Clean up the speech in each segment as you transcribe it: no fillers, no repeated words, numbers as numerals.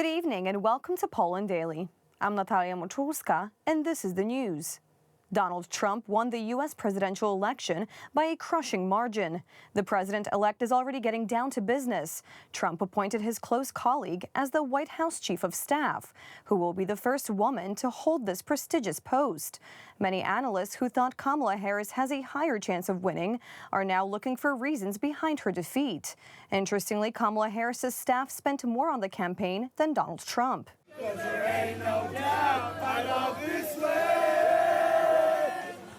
Good evening and welcome to Poland Daily. I'm Natalia Moczulska and this is the news. Donald Trump won the U.S. presidential election by a crushing margin. The president-elect is already getting down to business. Trump appointed his close colleague as the White House chief of staff, who will be the first woman to hold this prestigious post. Many analysts who thought Kamala Harris has a higher chance of winning are now looking for reasons behind her defeat. Interestingly, Kamala Harris's staff spent more on the campaign than Donald Trump. There ain't no doubt I love this way.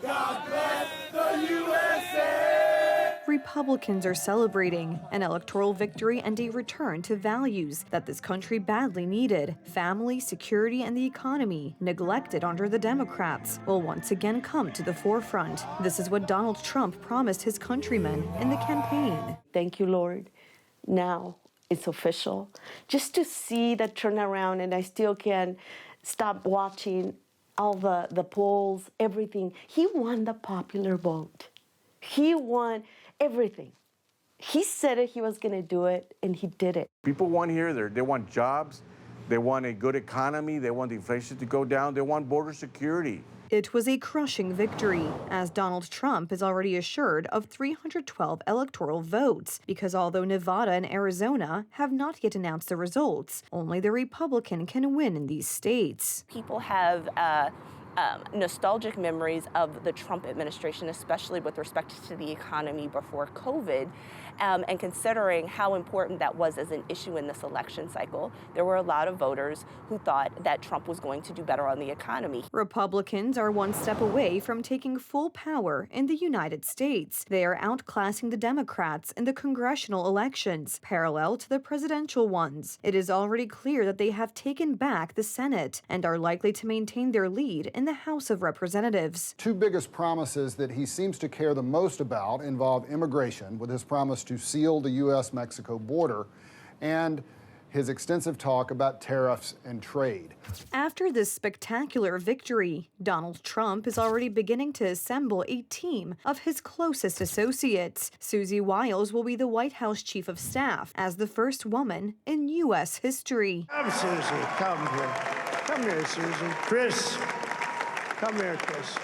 God bless the USA. Republicans are celebrating an electoral victory and a return to values that this country badly needed. Family, security, and the economy, neglected under the Democrats, will once again come to the forefront. This is what Donald Trump promised his countrymen in the campaign. Thank you, Lord. Now it's official. Just to see the turnaround, and I still can't stop watching all the polls, everything. He won the popular vote. He won everything. He said it, he was going to do it, and he did it. People want here, they want jobs, they want a good economy, they want the inflation to go down, they want border security. It was a crushing victory, as Donald Trump is already assured of 312 electoral votes, because although Nevada and Arizona have not yet announced the results, only the Republican can win in these states. People have nostalgic memories of the Trump administration, especially with respect to the economy before COVID. And considering how important that was as an issue in this election cycle, there were a lot of voters who thought that Trump was going to do better on the economy. Republicans are one step away from taking full power in the United States. They are outclassing the Democrats in the congressional elections, parallel to the presidential ones. It is already clear that they have taken back the Senate and are likely to maintain their lead in the House of Representatives. Two biggest promises that he seems to care the most about involve immigration, with his promise to seal the U.S.-Mexico border, and his extensive talk about tariffs and trade. After this spectacular victory, Donald Trump is already beginning to assemble a team of his closest associates. Susie Wiles will be the White House chief of staff as the first woman in U.S. history. Come, Susie. Come here. Come here, Susie. Chris. Come here, Chris.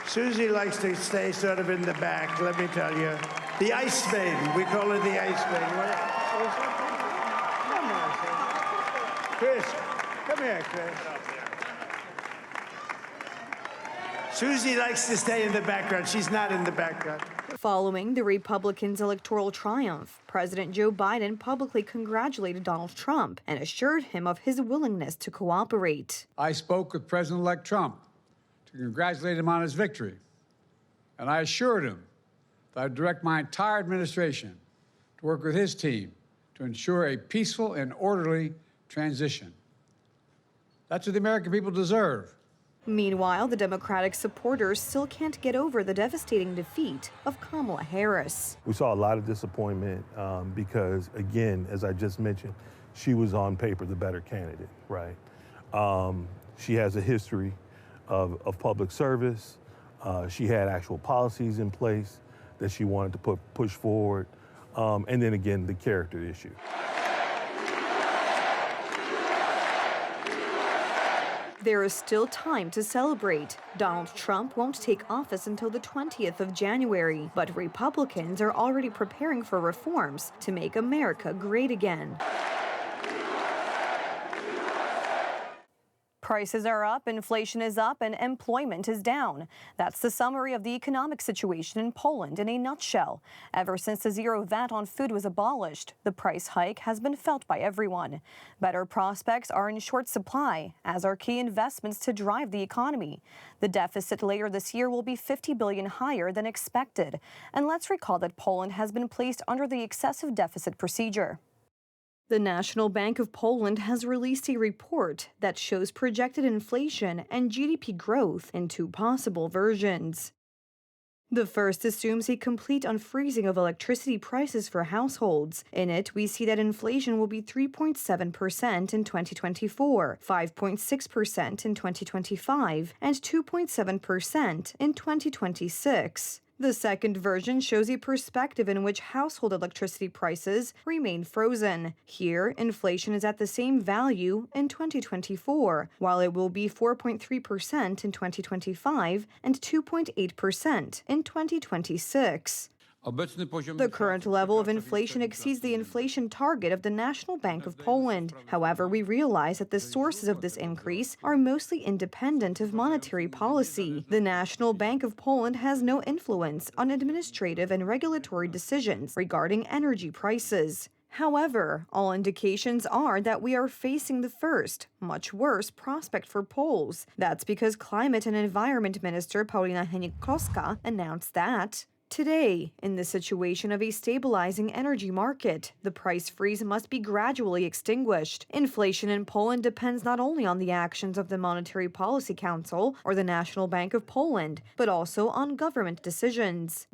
Susie likes to stay sort of in the back, let me tell you. The Ice Maiden. We call her the Ice Maiden. Come here, Chris. Come here, Chris. Susie likes to stay in the background. She's not in the background. Following the Republicans' electoral triumph, President Joe Biden publicly congratulated Donald Trump and assured him of his willingness to cooperate. I spoke with President-elect Trump to congratulate him on his victory, and I assured him that I'd direct my entire administration to work with his team to ensure a peaceful and orderly transition. That's what the American people deserve. Meanwhile, the Democratic supporters still can't get over the devastating defeat of Kamala Harris. We saw a lot of disappointment because, again, as I just mentioned, she was on paper the better candidate, right? She has a history of public service. She had actual policies in place that she wanted to push forward. And then again, the character issue. There is still time to celebrate. Donald Trump won't take office until the 20th of January, but Republicans are already preparing for reforms to make America great again. Prices are up, inflation is up, and employment is down. That's the summary of the economic situation in Poland in a nutshell. Ever since the zero VAT on food was abolished, the price hike has been felt by everyone. Better prospects are in short supply, as are key investments to drive the economy. The deficit later this year will be 50 billion higher than expected. And let's recall that Poland has been placed under the excessive deficit procedure. The National Bank of Poland has released a report that shows projected inflation and GDP growth in two possible versions. The first assumes a complete unfreezing of electricity prices for households. In it, we see that inflation will be 3.7% in 2024, 5.6% in 2025, and 2.7% in 2026. The second version shows a perspective in which household electricity prices remain frozen. Here, inflation is at the same value in 2024, while it will be 4.3% in 2025 and 2.8% in 2026. The current level of inflation exceeds the inflation target of the National Bank of Poland. However, we realize that the sources of this increase are mostly independent of monetary policy. The National Bank of Poland has no influence on administrative and regulatory decisions regarding energy prices. However, all indications are that we are facing the first, much worse prospect for Poles. That's because Climate and Environment Minister Paulina Hennig-Kloska announced that today, in the situation of a stabilizing energy market, the price freeze must be gradually extinguished. Inflation in Poland depends not only on the actions of the Monetary Policy Council or the National Bank of Poland, but also on government decisions.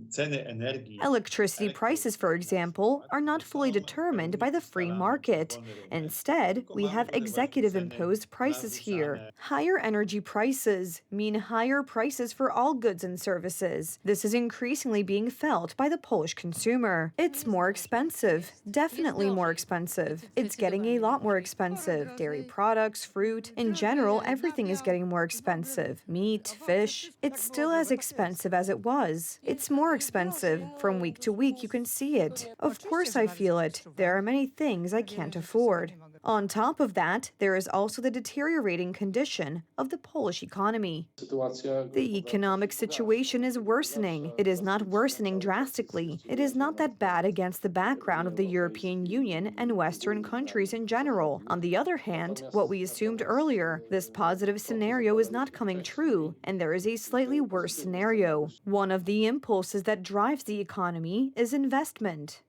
Electricity prices, for example, are not fully determined by the free market. Instead, we have executive-imposed prices here. Higher energy prices mean higher prices for all goods and services. This is increasingly being felt by the Polish consumer. It's more expensive, definitely more expensive. It's getting a lot more expensive. Dairy products, fruit, in general, everything is getting more expensive. Meat, fish, it's still as expensive as it was. It's more expensive. From week to week, you can see it. Of course I feel it. There are many things I can't afford. On top of that, there is also the deteriorating condition of the Polish economy. The economic situation is worsening. It is not worsening drastically. It is not that bad against the background of the European Union and Western countries in general. On the other hand, what we assumed earlier, this positive scenario is not coming true, and there is a slightly worse scenario. One of the impulses that drives the economy is investment.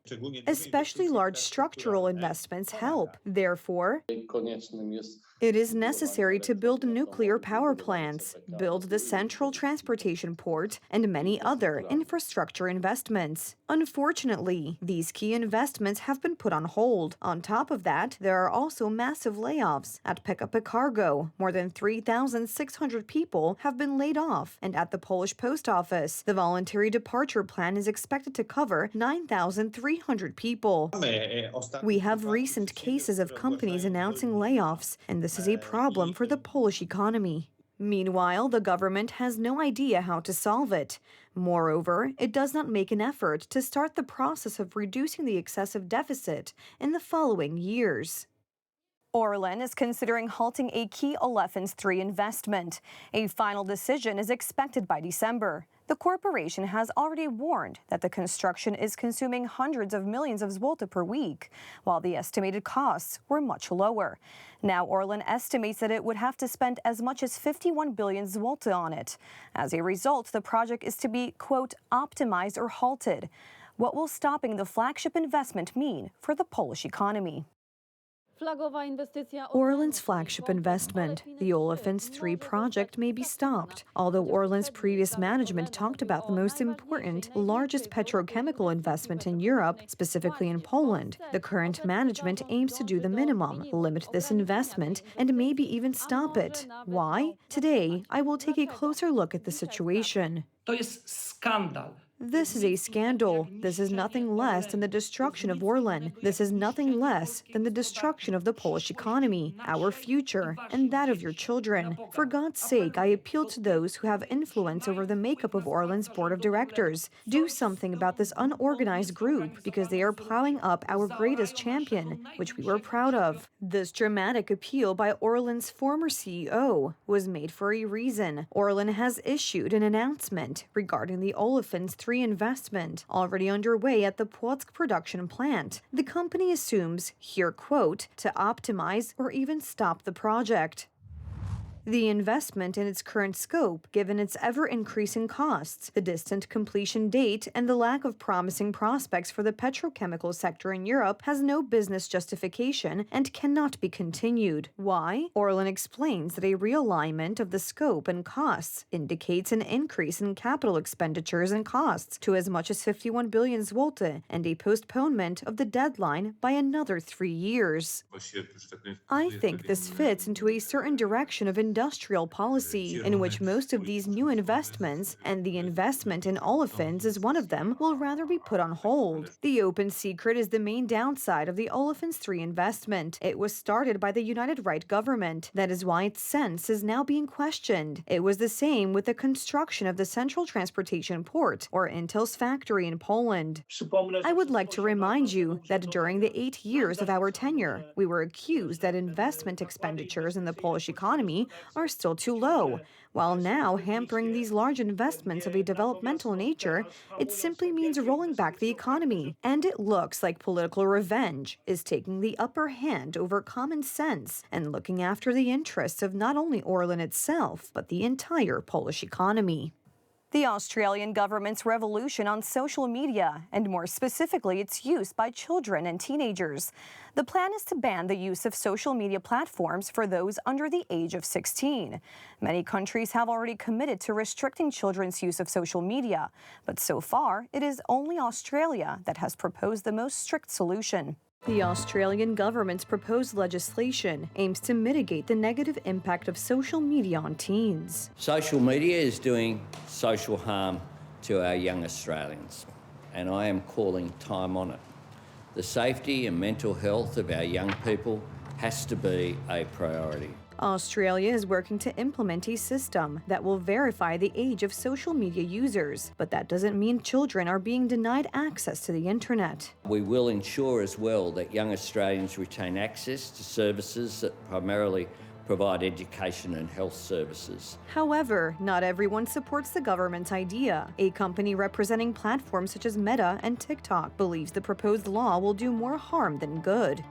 Especially large structural investments help. Therefore, it is necessary to build nuclear power plants, build the central transportation port, and many other infrastructure investments. Unfortunately, these key investments have been put on hold. On top of that, there are also massive layoffs. At PKP Cargo, more than 3,600 people have been laid off, and at the Polish Post Office, the voluntary departure plan is expected to cover 9,300 people. We have recent cases of companies announcing layoffs, and this is a problem for the Polish economy. Meanwhile, the government has no idea how to solve it. Moreover, it does not make an effort to start the process of reducing the excessive deficit in the following years. Orlen is considering halting a key Olefins 3 investment. A final decision is expected by December. The corporation has already warned that the construction is consuming hundreds of millions of zloty per week, while the estimated costs were much lower. Now Orlen estimates that it would have to spend as much as 51 billion zloty on it. As a result, the project is to be, quote, optimized or halted. What will stopping the flagship investment mean for the Polish economy? Orlen's flagship investment, the Olefins 3 project, may be stopped. Although Orlen's previous management talked about the most important, largest petrochemical investment in Europe, specifically in Poland, the current management aims to do the minimum, limit this investment, and maybe even stop it. Why? Today, I will take a closer look at the situation. This is a scandal. This is nothing less than the destruction of Orlen. This is nothing less than the destruction of the Polish economy, our future, and that of your children. For God's sake, I appeal to those who have influence over the makeup of Orlen's board of directors. Do something about this unorganized group, because they are plowing up our greatest champion, which we were proud of. This dramatic appeal by Orlen's former CEO was made for a reason. Orlen has issued an announcement regarding the Olefins 3 investment already underway at the Płock production plant. The company assumes, here quote, to optimize or even stop the project. The investment in its current scope, given its ever-increasing costs, the distant completion date, and the lack of promising prospects for the petrochemical sector in Europe, has no business justification and cannot be continued. Why? Orlen explains that a realignment of the scope and costs indicates an increase in capital expenditures and costs to as much as 51 billion zloty and a postponement of the deadline by another 3 years. I think this fits into a certain direction of industrial industrial policy, in which most of these new investments, and the investment in olefins is one of them, will rather be put on hold. The open secret is the main downside of the Olefins 3 investment. It was started by the United Right government. That is why its sense is now being questioned. It was the same with the construction of the Central Transportation Port, or Intel's factory in Poland. I would like to remind you that during the 8 years of our tenure, we were accused that investment expenditures in the Polish economy are still too low. While now hampering these large investments of a developmental nature, it simply means rolling back the economy. And it looks like political revenge is taking the upper hand over common sense and looking after the interests of not only Orlen itself, but the entire Polish economy. The Australian government's revolution on social media, and more specifically its use by children and teenagers. The plan is to ban the use of social media platforms for those under the age of 16. Many countries have already committed to restricting children's use of social media, but so far it is only Australia that has proposed the most strict solution. The Australian government's proposed legislation aims to mitigate the negative impact of social media on teens. Social media is doing social harm to our young Australians, and I am calling time on it. The safety and mental health of our young people has to be a priority. Australia is working to implement a system that will verify the age of social media users, but that doesn't mean children are being denied access to the internet. We will ensure as well that young Australians retain access to services that primarily provide education and health services. However, not everyone supports the government's idea. A company representing platforms such as Meta and TikTok believes the proposed law will do more harm than good.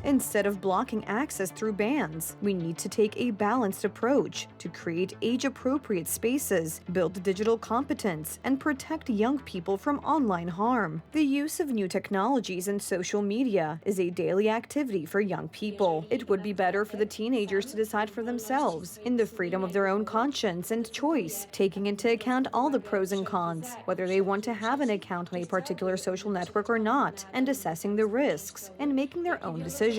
Instead of blocking access through bans, we need to take a balanced approach to create age-appropriate spaces, build digital competence, and protect young people from online harm. The use of new technologies and social media is a daily activity for young people. It would be better for the teenagers to decide for themselves, in the freedom of their own conscience and choice, taking into account all the pros and cons, whether they want to have an account on a particular social network or not, and assessing the risks, and making their own decisions.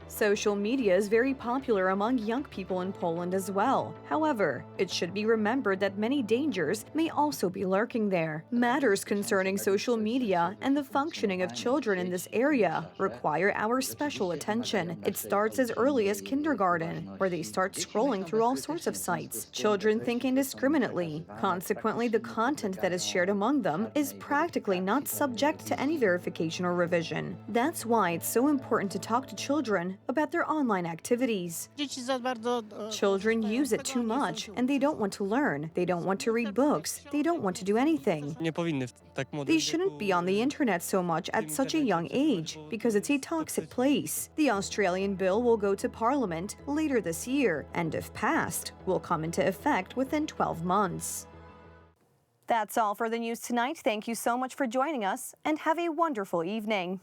Social media is very popular among young people in Poland as well. However, it should be remembered that many dangers may also be lurking there. Matters concerning social media and the functioning of children in this area require our special attention. It starts as early as kindergarten, where they start scrolling through all sorts of sites. Children think indiscriminately. Consequently, the content that is shared among them is practically not subject to any verification or revision. That's why it's so important to talk to children about their online activities. Children use it too much, and they don't want to learn. They don't want to read books. They don't want to do anything. They shouldn't be on the internet so much at such a young age, because it's a toxic place. The Australian bill will go to Parliament later this year, and if passed, will come into effect within 12 months. That's all for the news tonight. Thank you so much for joining us, and have a wonderful evening.